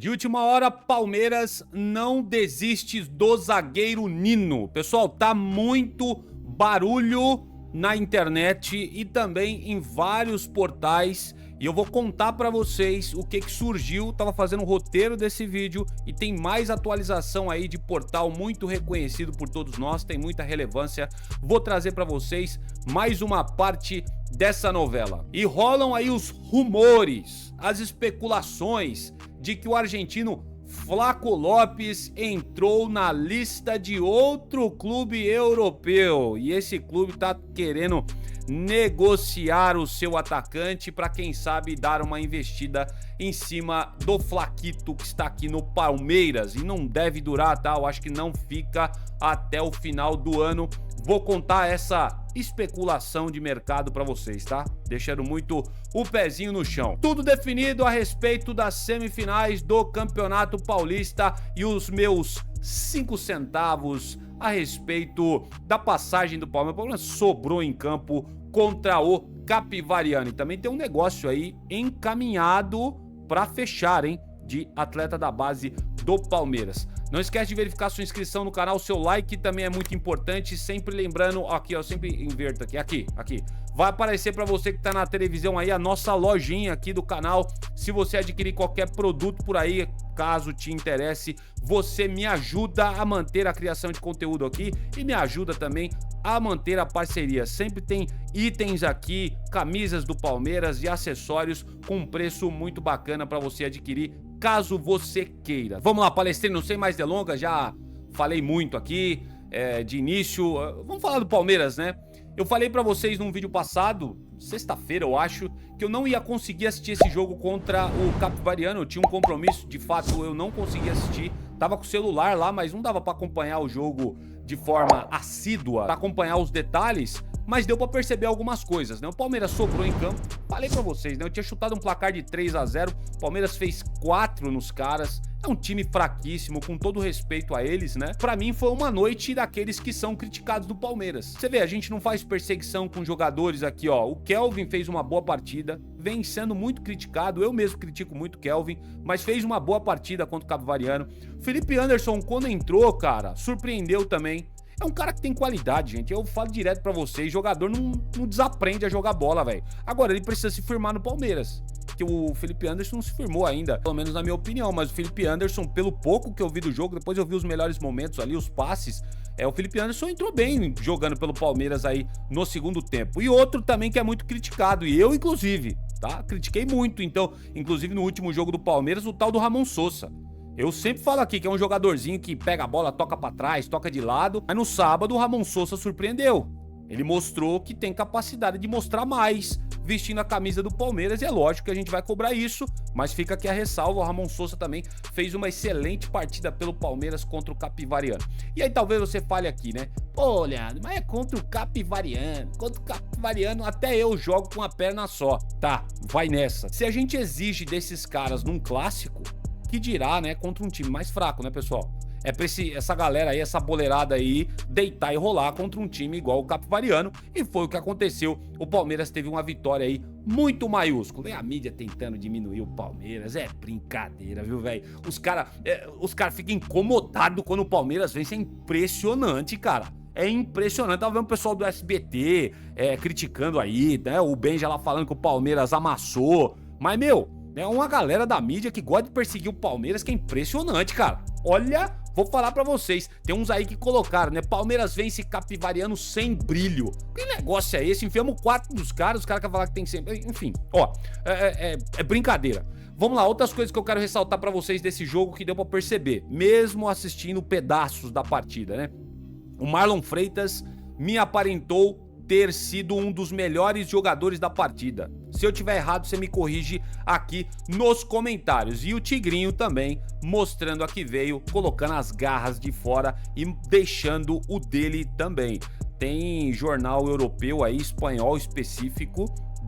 De última hora, Palmeiras não desiste do zagueiro Nino. Pessoal, tá muito barulho na internet e também em vários portais. E eu vou contar pra vocês o que surgiu. Tava fazendo o roteiro desse vídeo e tem mais atualização aí de portal muito reconhecido por todos nós, tem muita relevância. Vou trazer pra vocês mais uma parte dessa novela. E rolam aí os rumores, as especulações de que o argentino Flaco Lopes entrou na lista de outro clube europeu e esse clube tá querendo negociar o seu atacante para quem sabe dar uma investida em cima do Flaquito que está aqui no Palmeiras e não deve durar, tá? Eu acho que não fica até o final do ano. Vou contar essa especulação de mercado para vocês, tá? Deixando muito o pezinho no chão. Tudo definido a respeito das semifinais do Campeonato Paulista e os meus 5 centavos a respeito da passagem do Palmeiras. O Palmeiras sobrou em campo contra o Capivariano. E também tem um negócio aí encaminhado para fechar, hein? De atleta da base do Palmeiras. Não esquece de verificar sua inscrição no canal, seu like também é muito importante, sempre lembrando, aqui ó, eu sempre inverto aqui, vai aparecer para você que tá na televisão aí a nossa lojinha aqui do canal, se você adquirir qualquer produto por aí, caso te interesse, você me ajuda a manter a criação de conteúdo aqui e me ajuda também a manter a parceria, sempre tem itens aqui, camisas do Palmeiras e acessórios com preço muito bacana para você adquirir, caso você queira. Vamos lá, palestrino, sem mais delongas, já falei muito aqui de início. Vamos falar do Palmeiras, né? Eu falei pra vocês num vídeo passado, sexta-feira eu acho, que eu não ia conseguir assistir esse jogo contra o Capivariano. Eu tinha um compromisso, de fato eu não conseguia assistir. Tava com o celular lá, mas não dava pra acompanhar o jogo de forma assídua, pra acompanhar os detalhes. Mas deu pra perceber algumas coisas, né? O Palmeiras sobrou em campo, falei pra vocês, né? Eu tinha chutado um placar de 3-0, o Palmeiras fez 4 nos caras. É um time fraquíssimo, com todo respeito a eles, né? Pra mim foi uma noite daqueles que são criticados do Palmeiras. Você vê, a gente não faz perseguição com jogadores aqui, ó. O Kelvin fez uma boa partida, vem sendo muito criticado, eu mesmo critico muito o Kelvin, mas fez uma boa partida contra o Capivariano. Felipe Anderson, quando entrou, cara, surpreendeu também. É um cara que tem qualidade, gente. Eu falo direto pra vocês, jogador não desaprende a jogar bola, velho. Agora, ele precisa se firmar no Palmeiras. Que o Felipe Anderson não se firmou ainda, pelo menos na minha opinião. Mas o Felipe Anderson, pelo pouco que eu vi do jogo, depois eu vi os melhores momentos ali, os passes. O Felipe Anderson entrou bem jogando pelo Palmeiras aí no segundo tempo. E outro também que é muito criticado, e eu inclusive, tá? Critiquei muito, então, inclusive no último jogo do Palmeiras, o tal do Ramon Sosa. Eu sempre falo aqui que é um jogadorzinho que pega a bola, toca pra trás, toca de lado. Mas no sábado o Ramon Sosa surpreendeu. Ele mostrou que tem capacidade de mostrar mais vestindo a camisa do Palmeiras. E é lógico que a gente vai cobrar isso. Mas fica aqui a ressalva, o Ramon Sosa também fez uma excelente partida pelo Palmeiras contra o Capivariano. E aí talvez você fale aqui, né? Pô, Leandro, mas é contra o Capivariano. Contra o Capivariano até eu jogo com a perna só. Tá, vai nessa. Se a gente exige desses caras num clássico, que dirá, né, contra um time mais fraco, né, pessoal? É pra essa galera aí, essa boleirada aí, deitar e rolar contra um time igual o Capivariano, e foi o que aconteceu. O Palmeiras teve uma vitória aí muito maiúscula. E a mídia tentando diminuir o Palmeiras, é brincadeira, viu, velho? Os caras ficam incomodados quando o Palmeiras vence, é impressionante, cara. É impressionante, tava vendo o pessoal do SBT criticando aí, né, o Benja lá falando que o Palmeiras amassou, mas, meu, é uma galera da mídia que gosta de perseguir o Palmeiras, que é impressionante, cara. Olha, vou falar pra vocês, tem uns aí que colocaram, né? Palmeiras vence Capivariano sem brilho. Que negócio é esse? Enfiamos 4 dos caras, os caras querem falar que tem sempre... Enfim, ó, é brincadeira. Vamos lá, outras coisas que eu quero ressaltar pra vocês desse jogo que deu pra perceber, mesmo assistindo pedaços da partida, né? O Marlon Freitas me aparentou ter sido um dos melhores jogadores da partida. Se eu tiver errado, você me corrige aqui nos comentários. E o Tigrinho também, mostrando a que veio, colocando as garras de fora e deixando o dele também. Tem jornal europeu aí, espanhol específico,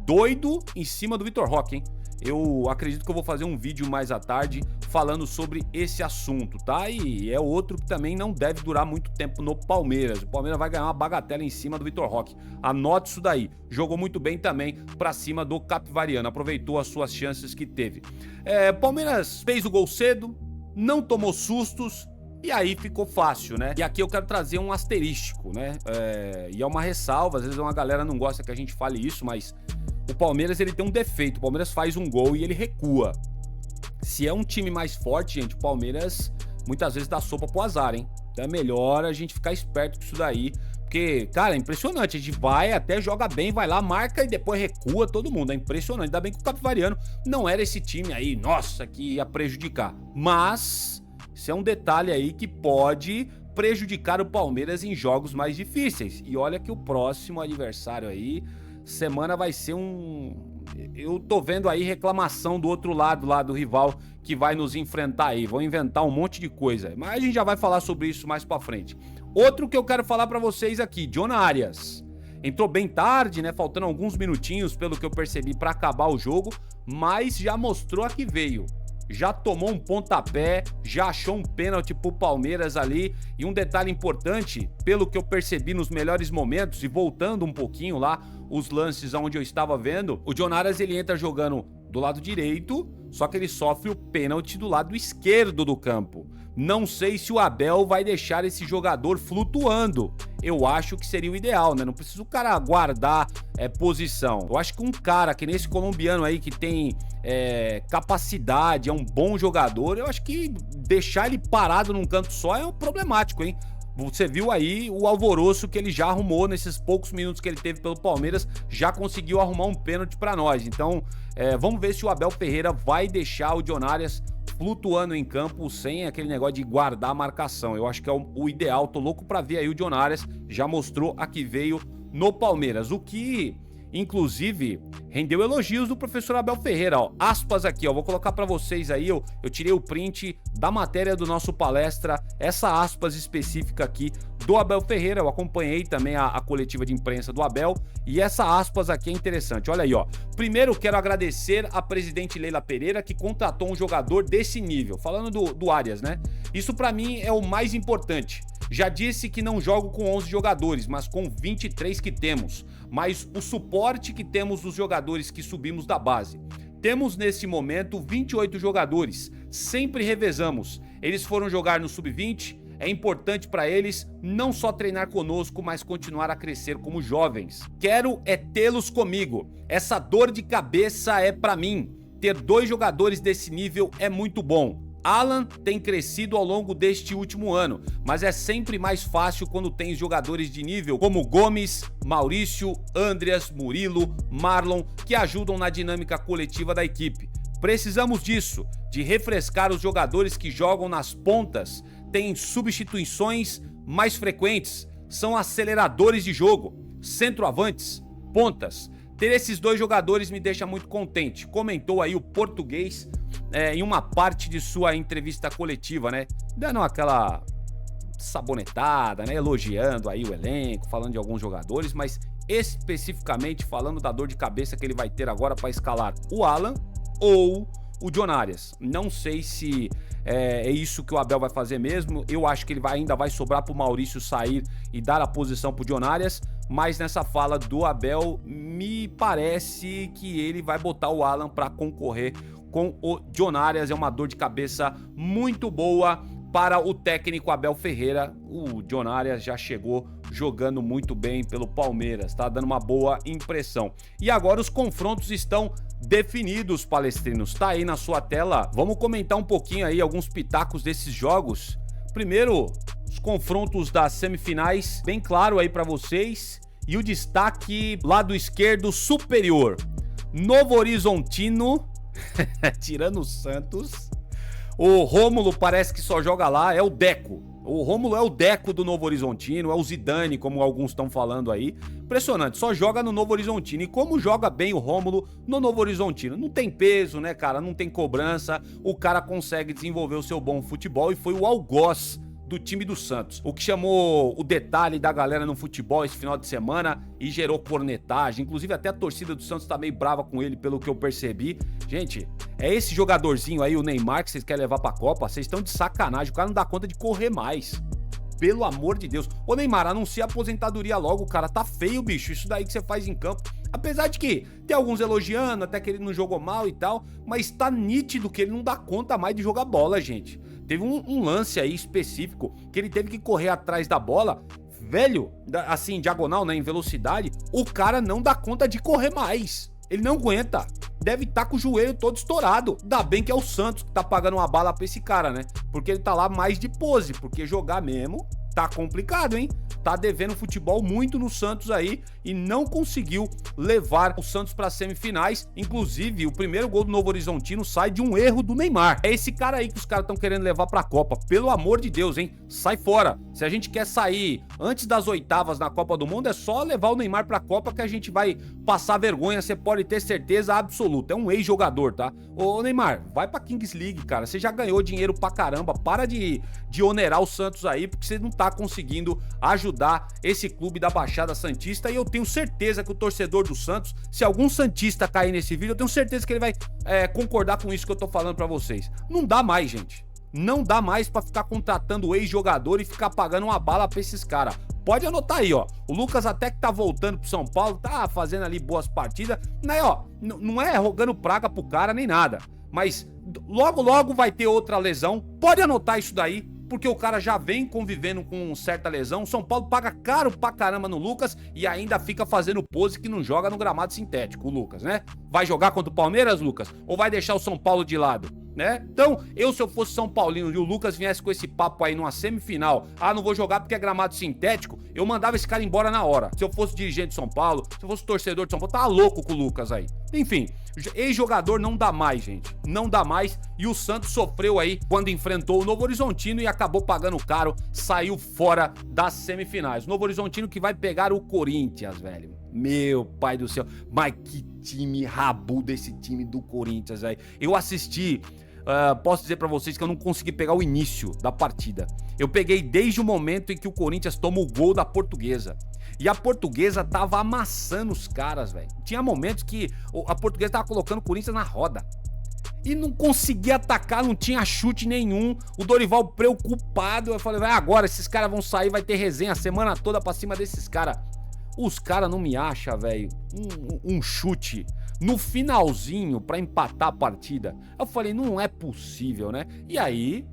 doido em cima do Vitor Roque, hein? eu acredito que eu vou fazer um vídeo mais à tarde falando sobre esse assunto, tá? E é outro que também não deve durar muito tempo no Palmeiras. O Palmeiras vai ganhar uma bagatela em cima do Vitor Roque. Anote isso daí. Jogou muito bem também pra cima do Capivariano. Aproveitou as suas chances que teve. Palmeiras fez o gol cedo, não tomou sustos, e aí ficou fácil, né? E aqui eu quero trazer um asterístico, né? E é uma ressalva, às vezes uma galera não gosta que a gente fale isso, mas o Palmeiras, ele tem um defeito. O Palmeiras faz um gol e ele recua. Se é um time mais forte, gente, o Palmeiras muitas vezes dá sopa pro azar, hein? Então é melhor a gente ficar esperto com isso daí, porque, cara, é impressionante. A gente vai, até joga bem, vai lá, marca e depois recua todo mundo. É impressionante. Ainda bem que o Capivariano não era esse time aí, nossa, que ia prejudicar. Mas isso é um detalhe aí que pode prejudicar o Palmeiras em jogos mais difíceis. E olha que o próximo adversário aí, semana vai ser eu tô vendo aí reclamação do outro lado, lá do rival, que vai nos enfrentar aí. Vão inventar um monte de coisa. Mas a gente já vai falar sobre isso mais pra frente. Outro que eu quero falar pra vocês aqui, John Arias. Entrou bem tarde, né? Faltando alguns minutinhos, pelo que eu percebi, pra acabar o jogo. Mas já mostrou a que veio. Já tomou um pontapé, já achou um pênalti pro Palmeiras ali. E um detalhe importante, pelo que eu percebi nos melhores momentos, e voltando um pouquinho lá, os lances onde eu estava vendo, o John Arias, ele entra jogando do lado direito, só que ele sofre o pênalti do lado esquerdo do campo. Não sei se o Abel vai deixar esse jogador flutuando. Eu acho que seria o ideal, né? Não precisa o cara guardar posição. Eu acho que um cara que nesse colombiano aí, que tem capacidade, é um bom jogador, eu acho que deixar ele parado num canto só é problemático, hein? Você viu aí o alvoroço que ele já arrumou nesses poucos minutos que ele teve pelo Palmeiras, já conseguiu arrumar um pênalti pra nós. Então, vamos ver se o Abel Ferreira vai deixar o John Arias flutuando em campo sem aquele negócio de guardar a marcação. Eu acho que é o ideal. Tô louco pra ver aí o John Arias, já mostrou a que veio no Palmeiras. O que, inclusive, rendeu elogios do professor Abel Ferreira, ó. Aspas aqui, ó. Vou colocar pra vocês aí, eu tirei o print da matéria do nosso palestra, essa aspas específica aqui do Abel Ferreira. Eu acompanhei também a coletiva de imprensa do Abel, e essa aspas aqui é interessante. Olha aí, ó. Primeiro, quero agradecer a presidente Leila Pereira, que contratou um jogador desse nível. Falando do Arias, né? Isso pra mim é o mais importante. Já disse que não jogo com 11 jogadores, mas com 23 que temos. Mas o suporte que temos dos jogadores que subimos da base. Temos nesse momento 28 jogadores, sempre revezamos. Eles foram jogar no sub-20, é importante para eles não só treinar conosco, mas continuar a crescer como jovens. Quero tê-los comigo. Essa dor de cabeça é para mim. Ter 2 jogadores desse nível é muito bom. Alan tem crescido ao longo deste último ano, mas é sempre mais fácil quando tem jogadores de nível como Gomes, Maurício, Andreas, Murilo, Marlon, que ajudam na dinâmica coletiva da equipe. Precisamos disso, de refrescar os jogadores que jogam nas pontas, têm substituições mais frequentes, são aceleradores de jogo, centroavantes, pontas. Ter esses 2 jogadores me deixa muito contente, comentou aí o português em uma parte de sua entrevista coletiva, né? Dando aquela sabonetada, né? Elogiando aí o elenco, falando de alguns jogadores, mas especificamente falando da dor de cabeça que ele vai ter agora para escalar o Alan ou o John Arias. Não sei se é isso que o Abel vai fazer mesmo. Eu acho que ele ainda vai sobrar pro Maurício sair e dar a posição pro John Arias, mas nessa fala do Abel, me parece que ele vai botar o Alan para concorrer com o John Arias. É uma dor de cabeça muito boa para o técnico Abel Ferreira. O John Arias já chegou jogando muito bem pelo Palmeiras, tá dando uma boa impressão. E agora os confrontos estão definidos, palestrinos. Tá aí na sua tela. Vamos comentar um pouquinho aí alguns pitacos desses jogos. Primeiro, os confrontos das semifinais, bem claro aí para vocês. E o destaque lado esquerdo superior. Novo Horizontino, tirando o Santos. O Rômulo parece que só joga lá, é o Deco. O Rômulo é o Deco do Novo Horizontino, é o Zidane, como alguns estão falando aí. Impressionante, só joga no Novo Horizontino. E como joga bem o Rômulo no Novo Horizontino? Não tem peso, né, cara? Não tem cobrança. O cara consegue desenvolver o seu bom futebol e foi o algoz do time do Santos. O que chamou o detalhe da galera no futebol esse final de semana e gerou cornetagem. Inclusive até a torcida do Santos tá meio brava com ele, pelo que eu percebi. Gente, é esse jogadorzinho aí, o Neymar, que vocês querem levar pra Copa? Vocês estão de sacanagem, o cara não dá conta de correr mais. Pelo amor de Deus. Ô Neymar, anuncia a aposentadoria logo, cara. Tá feio, bicho. Isso daí que você faz em campo. Apesar de que tem alguns elogiando, até que ele não jogou mal e tal. Mas tá nítido que ele não dá conta mais de jogar bola, gente. Teve um lance aí específico que ele teve que correr atrás da bola. Velho, assim, diagonal, né? Em velocidade. O cara não dá conta de correr mais. Ele não aguenta. Deve estar com o joelho todo estourado. Ainda bem que é o Santos que tá pagando uma bala pra esse cara, né? Porque ele tá lá mais de pose. Porque jogar mesmo tá complicado, hein? Tá devendo futebol muito no Santos aí e não conseguiu levar o Santos para semifinais. Inclusive, o primeiro gol do Novo Horizontino sai de um erro do Neymar. É esse cara aí que os caras estão querendo levar para a Copa. Pelo amor de Deus, hein? Sai fora. Se a gente quer sair antes das oitavas na Copa do Mundo, é só levar o Neymar para a Copa que a gente vai passar vergonha, você pode ter certeza absoluta. É um ex-jogador, tá? Ô Neymar, vai pra Kings League, cara. Você já ganhou dinheiro pra caramba. Para de onerar o Santos aí, porque você não tá conseguindo ajudar esse clube da Baixada Santista. E eu tenho certeza que o torcedor do Santos, se algum santista cair nesse vídeo, eu tenho certeza que ele vai concordar com isso que eu tô falando pra vocês. Não dá mais, gente. Não dá mais pra ficar contratando ex-jogador e ficar pagando uma bala pra esses caras. Pode anotar aí, ó. O Lucas até que tá voltando pro São Paulo, tá fazendo ali boas partidas. Né, ó, não é rogando praga pro cara nem nada. Mas logo vai ter outra lesão. Pode anotar isso daí, porque o cara já vem convivendo com certa lesão. O São Paulo paga caro pra caramba no Lucas e ainda fica fazendo pose que não joga no gramado sintético, o Lucas, né? Vai jogar contra o Palmeiras, Lucas? Ou vai deixar o São Paulo de lado? Né? Então, se eu fosse São Paulino e o Lucas viesse com esse papo aí numa semifinal, não vou jogar porque é gramado sintético, eu mandava esse cara embora na hora. Se eu fosse dirigente de São Paulo, se eu fosse torcedor de São Paulo, tava louco com o Lucas aí. Enfim, ex-jogador não dá mais, gente. Não dá mais. E o Santos sofreu aí quando enfrentou o Novo Horizontino e acabou pagando caro, saiu fora das semifinais. O Novo Horizontino que vai pegar o Corinthians, velho. Meu pai do céu. Mas que time rabudo esse time do Corinthians, velho. Eu assisti... posso dizer pra vocês que eu não consegui pegar o início da partida. Eu peguei desde o momento em que o Corinthians toma o gol da Portuguesa. E a Portuguesa tava amassando os caras, velho. Tinha momentos que a Portuguesa tava colocando o Corinthians na roda. E não conseguia atacar, não tinha chute nenhum. O Dorival preocupado. Eu falei, agora esses caras vão sair, vai ter resenha a semana toda pra cima desses caras. Os caras não me acham, velho, um chute no finalzinho pra empatar a partida. Eu falei, não é possível, né? E aí,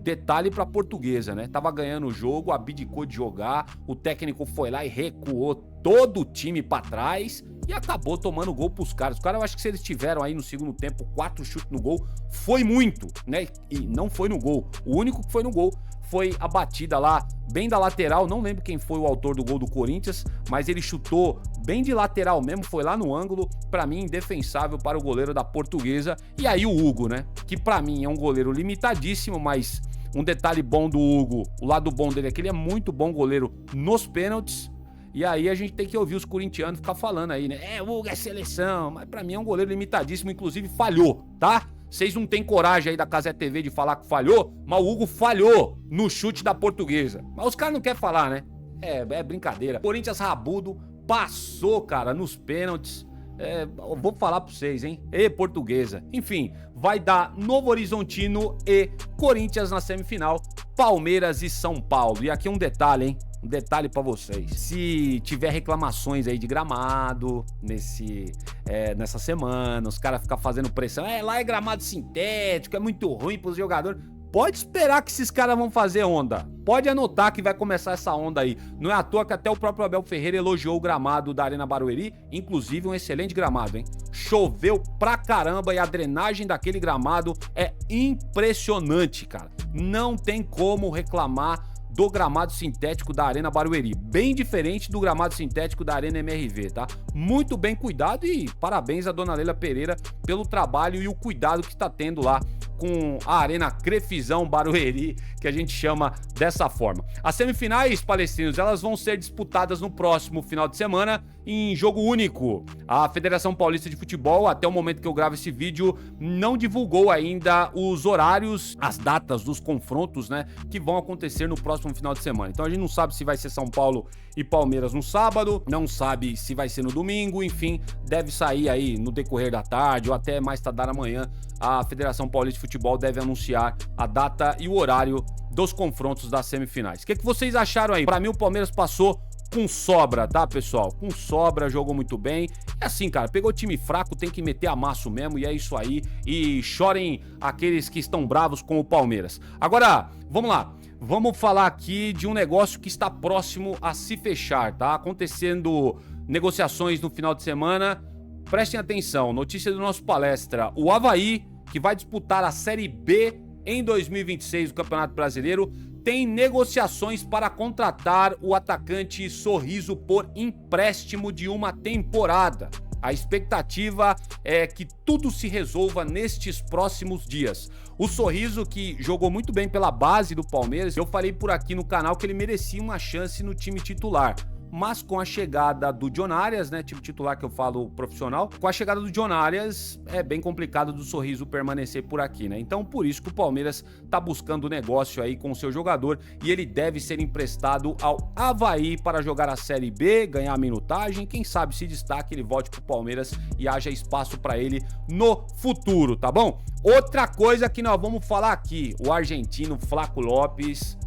detalhe pra Portuguesa, né? Tava ganhando o jogo, abdicou de jogar, o técnico foi lá e recuou todo o time pra trás e acabou tomando gol pros caras. Os caras, eu acho que se eles tiveram aí no segundo tempo 4 chutes no gol, foi muito, né? E não foi no gol. O único que foi no gol foi a batida lá, bem da lateral, não lembro quem foi o autor do gol do Corinthians, mas ele chutou bem de lateral mesmo, foi lá no ângulo, pra mim indefensável para o goleiro da Portuguesa. E aí o Hugo, né, que pra mim é um goleiro limitadíssimo, mas um detalhe bom do Hugo, o lado bom dele é que ele é muito bom goleiro nos pênaltis. E aí a gente tem que ouvir os corintianos ficar falando aí, né, o Hugo é seleção, mas pra mim é um goleiro limitadíssimo, inclusive falhou, tá? Vocês não têm coragem aí da Cazé TV de falar que falhou, mas o Hugo falhou no chute da Portuguesa. Mas os caras não querem falar, né? É brincadeira. Corinthians rabudo, passou, cara, nos pênaltis. Eu vou falar pra vocês, hein? Portuguesa. Enfim, vai dar Novo Horizontino e Corinthians na semifinal, Palmeiras e São Paulo. E aqui um detalhe, hein? Um detalhe pra vocês. Se tiver reclamações aí de gramado nessa semana, os caras ficam fazendo pressão, lá é gramado sintético, é muito ruim pros jogadores. Pode esperar que esses caras vão fazer onda. Pode anotar que vai começar essa onda aí. Não é à toa que até o próprio Abel Ferreira elogiou o gramado da Arena Barueri. Inclusive um excelente gramado, hein? Choveu pra caramba e a drenagem daquele gramado é impressionante, cara. Não tem como reclamar do gramado sintético da Arena Barueri. Bem diferente do gramado sintético da Arena MRV, tá? Muito bem cuidado e parabéns a dona Leila Pereira pelo trabalho e o cuidado que está tendo lá com a Arena Crefizão Barueri, que a gente chama dessa forma. As semifinais, palestrinos, elas vão ser disputadas no próximo final de semana em jogo único. A Federação Paulista de Futebol, até o momento que eu gravo esse vídeo, não divulgou ainda os horários, as datas dos confrontos, né, que vão acontecer no próximo final de semana. Então a gente não sabe se vai ser São Paulo e Palmeiras no sábado, não sabe se vai ser no domingo, enfim, deve sair aí no decorrer da tarde ou até mais tardar amanhã. A Federação Paulista de Futebol deve anunciar a data e o horário dos confrontos das semifinais. O que vocês acharam aí? Pra mim, o Palmeiras passou com sobra, tá, pessoal? Com sobra, jogou muito bem. É assim, cara, pegou time fraco, tem que meter amasso mesmo, e é isso aí. E chorem aqueles que estão bravos com o Palmeiras. Agora, vamos lá. Vamos falar aqui de um negócio que está próximo a se fechar, tá? Acontecendo negociações no final de semana. Prestem atenção, notícia do nosso palestra. O Avaí, que vai disputar a Série B em 2026 do Campeonato Brasileiro, tem negociações para contratar o atacante Sorriso por empréstimo de uma temporada. A expectativa é que tudo se resolva nestes próximos dias. O Sorriso, que jogou muito bem pela base do Palmeiras, eu falei por aqui no canal que ele merecia uma chance no time titular. Mas com a chegada do John Arias, né, time titular que eu falo profissional, com a chegada do John Arias é bem complicado do Sorriso permanecer por aqui, né? Então por isso que o Palmeiras tá buscando negócio aí com o seu jogador e ele deve ser emprestado ao Avaí para jogar a Série B, ganhar minutagem, quem sabe se destaque ele volte pro Palmeiras e haja espaço para ele no futuro, tá bom? Outra coisa que nós vamos falar aqui, o argentino Flaco Lopes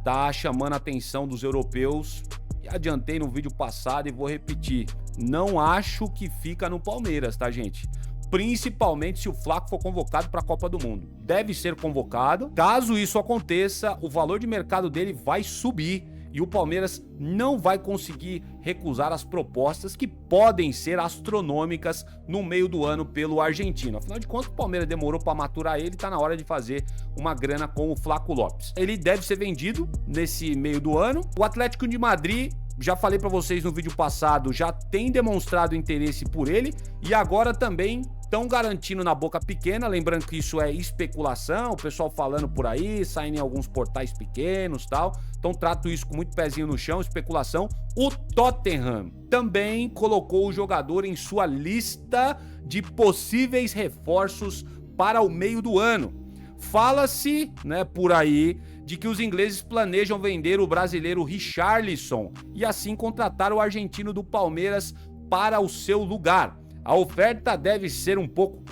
tá chamando a atenção dos europeus. Adiantei no vídeo passado e vou repetir, não acho que fica no Palmeiras, tá, gente? Principalmente se o Flaco for convocado para a Copa do Mundo. Deve ser convocado. Caso isso aconteça, o valor de mercado dele vai subir e o Palmeiras não vai conseguir recusar as propostas que podem ser astronômicas no meio do ano pelo argentino. Afinal de contas, o Palmeiras demorou para maturar ele, tá na hora de fazer uma grana com o Flaco Lopes. Ele deve ser vendido nesse meio do ano. O Atlético de Madrid, já falei para vocês no vídeo passado, já tem demonstrado interesse por ele e agora também estão garantindo na boca pequena, lembrando que isso é especulação, o pessoal falando por aí, saindo em alguns portais pequenos e tal, então trato isso com muito pezinho no chão, especulação. O Tottenham também colocou o jogador em sua lista de possíveis reforços para o meio do ano. Fala-se, né, por aí, de que os ingleses planejam vender o brasileiro Richarlison e assim contratar o argentino do Palmeiras para o seu lugar. A oferta deve ser um pouco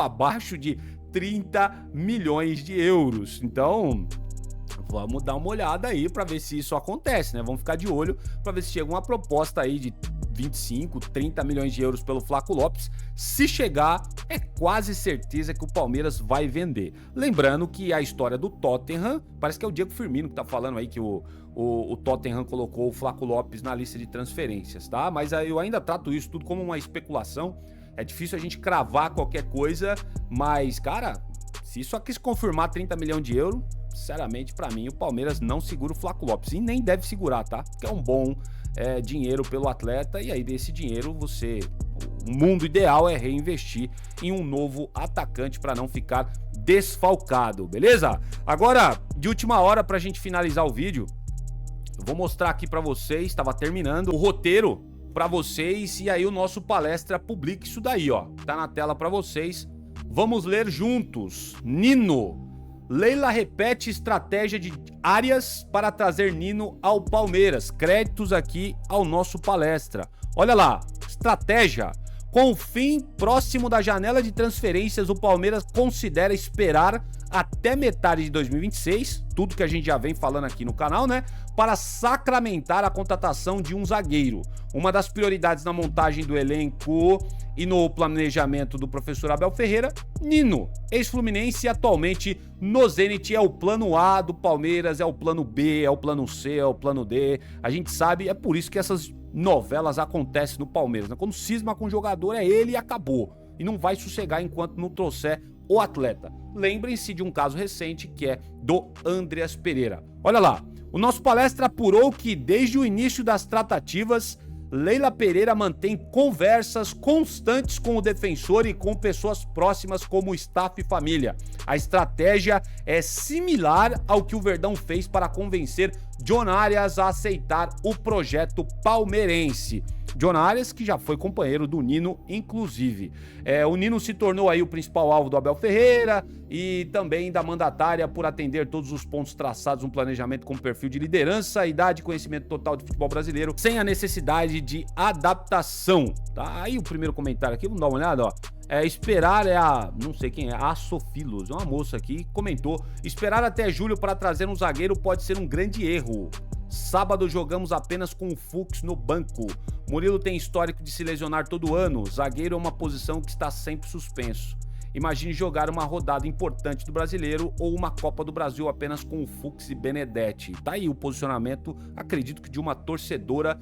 abaixo de 30 milhões de euros. Então, vamos dar uma olhada aí para ver se isso acontece, né? Vamos ficar de olho para ver se chega uma proposta aí de 25, 30 milhões de euros pelo Flaco Lopes. Se chegar, é quase certeza que o Palmeiras vai vender. Lembrando que a história do Tottenham, parece que é o Diego Firmino que tá falando aí que o Tottenham colocou o Flaco Lopes na lista de transferências, tá? Mas eu ainda trato isso tudo como uma especulação. É difícil a gente cravar qualquer coisa, mas, cara, se isso aqui se confirmar 30 milhões de euros, sinceramente, pra mim, o Palmeiras não segura o Flaco Lopes. E nem deve segurar, tá? Porque é um bom dinheiro pelo atleta, e aí desse dinheiro o mundo ideal é reinvestir em um novo atacante para não ficar desfalcado, beleza? Agora, de última hora, pra gente finalizar o vídeo, eu vou mostrar aqui pra vocês, estava terminando o roteiro pra vocês, e aí o nosso palestra publica isso daí, ó, tá na tela pra vocês. Vamos ler juntos. Nino. Leila repete estratégia de Arias para trazer Nino ao Palmeiras. Créditos aqui ao nosso palestra. Olha lá, estratégia. Com o fim próximo da janela de transferências, o Palmeiras considera esperar até metade de 2026, tudo que a gente já vem falando aqui no canal, né? Para sacramentar a contratação de um zagueiro. Uma das prioridades na montagem do elenco e no planejamento do professor Abel Ferreira, Nino, ex-fluminense, atualmente no Zenit, é o plano A do Palmeiras, é o plano B, é o plano C, é o plano D. A gente sabe, é por isso que essas novelas acontecem no Palmeiras, né? Quando cisma com o jogador é ele e acabou. E não vai sossegar enquanto não trouxer o atleta. Lembrem-se de um caso recente que é do Andreas Pereira. Olha lá, o nosso palestra apurou que desde o início das tratativas, Leila Pereira mantém conversas constantes com o defensor e com pessoas próximas como staff e família. A estratégia é similar ao que o Verdão fez para convencer John Arias a aceitar o projeto palmeirense. John Arias, que já foi companheiro do Nino, inclusive. O Nino se tornou aí o principal alvo do Abel Ferreira e também da mandatária por atender todos os pontos traçados no planejamento com perfil de liderança, idade e conhecimento total de futebol brasileiro, sem a necessidade de adaptação. Tá aí o primeiro comentário aqui, vamos dar uma olhada, ó. Esperar não sei quem é, a Sofilos, uma moça aqui, comentou: esperar até julho para trazer um zagueiro pode ser um grande erro. Sábado jogamos apenas com o Fux no banco. Murilo tem histórico de se lesionar todo ano. Zagueiro é uma posição que está sempre suspenso. Imagine jogar uma rodada importante do Brasileiro ou uma Copa do Brasil apenas com o Fux e Benedetti. Tá aí o posicionamento, acredito que de uma torcedora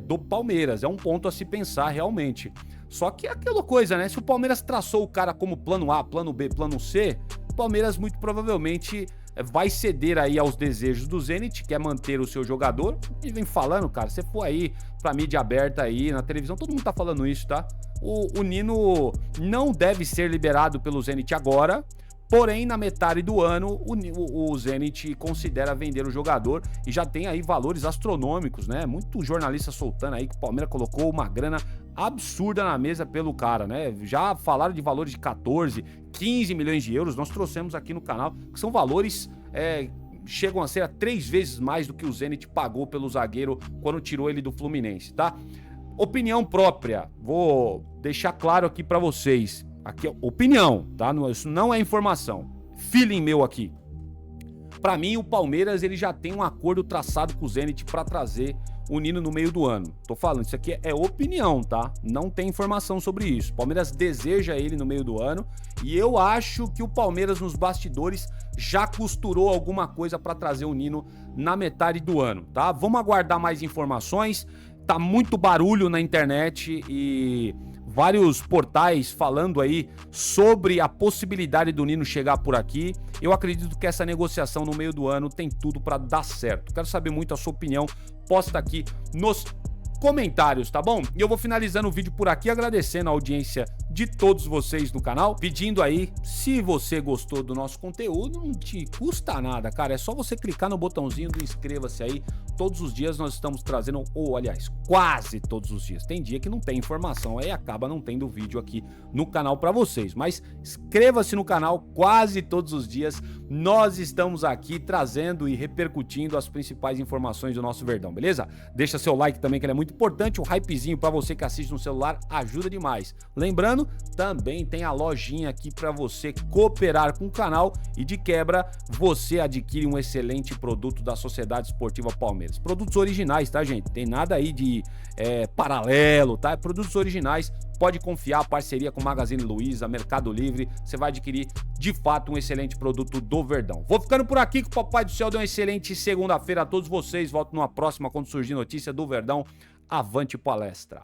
do Palmeiras. É um ponto a se pensar realmente. Só que é aquela coisa, né? Se o Palmeiras traçou o cara como plano A, plano B, plano C, o Palmeiras muito provavelmente vai ceder aí aos desejos do Zenit, quer manter o seu jogador. Ele vem falando, cara, você for aí pra mídia aberta aí, na televisão, todo mundo tá falando isso, tá? O Nino não deve ser liberado pelo Zenit agora, porém na metade do ano o Zenit considera vender o jogador e já tem aí valores astronômicos, né? Muito jornalista soltando aí que o Palmeiras colocou uma grana absurda na mesa pelo cara, né? Já falaram de valores de 14, 15 milhões de euros, nós trouxemos aqui no canal, que são valores chegam a ser a 3 vezes mais do que o Zenit pagou pelo zagueiro quando tirou ele do Fluminense, tá? Opinião própria, vou deixar claro aqui pra vocês, aqui é opinião, tá? Isso não é informação, feeling meu aqui. Pra mim, o Palmeiras ele já tem um acordo traçado com o Zenit pra trazer o Nino no meio do ano. Tô falando, isso aqui é opinião, tá? Não tem informação sobre isso. O Palmeiras deseja ele no meio do ano e eu acho que o Palmeiras nos bastidores já costurou alguma coisa pra trazer o Nino na metade do ano, tá? Vamos aguardar mais informações. Tá muito barulho na internet e vários portais falando aí sobre a possibilidade do Nino chegar por aqui. Eu acredito que essa negociação no meio do ano tem tudo para dar certo. Quero saber muito a sua opinião. Posta aqui nos comentários, tá bom? E eu vou finalizando o vídeo por aqui, agradecendo a audiência de todos vocês no canal, pedindo aí, se você gostou do nosso conteúdo, não te custa nada, cara, é só você clicar no botãozinho do inscreva-se aí. Todos os dias nós estamos trazendo, ou aliás, quase todos os dias, tem dia que não tem informação, aí acaba não tendo vídeo aqui no canal pra vocês, mas inscreva-se no canal, quase todos os dias nós estamos aqui trazendo e repercutindo as principais informações do nosso Verdão, beleza? Deixa seu like também, que ele é muito importante, um hypezinho pra você que assiste no celular ajuda demais. Lembrando, também tem a lojinha aqui pra você cooperar com o canal e de quebra você adquire um excelente produto da Sociedade Esportiva Palmeiras. Produtos originais, tá, gente? Tem nada aí de paralelo, tá? Produtos originais, pode confiar, parceria com Magazine Luiza, Mercado Livre, você vai adquirir de fato um excelente produto do Verdão. Vou ficando por aqui, que o Papai do Céu deu uma excelente segunda-feira a todos vocês. Volto numa próxima quando surgir notícia do Verdão. Avante palestra!